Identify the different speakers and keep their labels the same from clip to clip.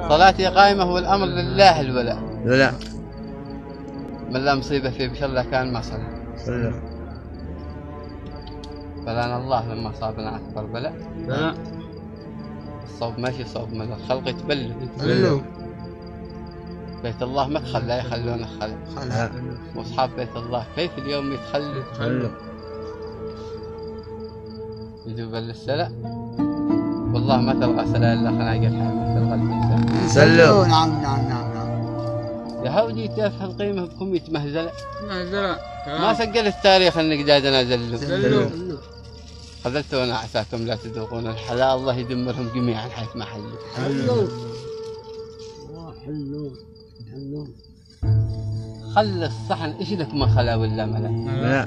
Speaker 1: صلاتي قائمة والأمر لله الولاء.
Speaker 2: لا
Speaker 1: من لا مصيبة في بشر الله كان ما صلى. فلان الله لما صابنا أكبر بلاء.
Speaker 3: لا
Speaker 1: الصوب ماشي صوب من الخلق يتبلوا. بيت الله مدخل لا يخلونه خلق. واصحاب بيت الله كيف اليوم يتخلوا. يجوب للسلع والله ما تلقى سلع الا خناقر حامل تلقى الانسان.
Speaker 2: سلوا.
Speaker 3: نعم.
Speaker 1: يا هودي تافه القيمه بكم يتمهزل.
Speaker 3: مهزلة
Speaker 1: ما سجل التاريخ انك جادنا زلوا.
Speaker 3: سلوا.
Speaker 1: خذلتونا عساكم لا تذوقون الحلال الله يدمرهم جميعا حيث ما حلوا.
Speaker 3: حلو.
Speaker 1: خل الصحن ايش لك ما خلا ولا ملا.
Speaker 2: لا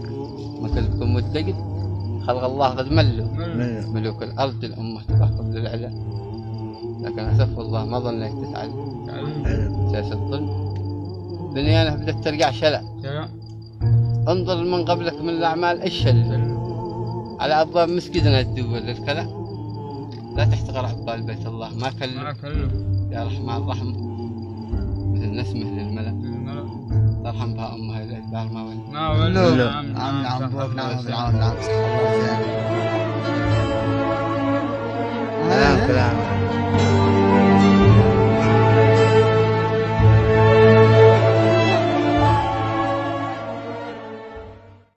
Speaker 1: ما كلكم متقد خلق الله قد ملوا. ملوك الارض الامه تبقى قبل العلا. لكن اسف والله ما ظنيت تتعلم. سياسه الظلم دنيانا بدأت ترجع شلع. انظر من قبلك من الاعمال ايش على ابواب مسجدنا الدول للكلام. لا تحتقر عقبال بيت الله ما كلوا. يا رحمن رحم مثل نسمه للملأ. ترحم بها امها الى الدار ما ولد.
Speaker 3: نعم
Speaker 2: كلام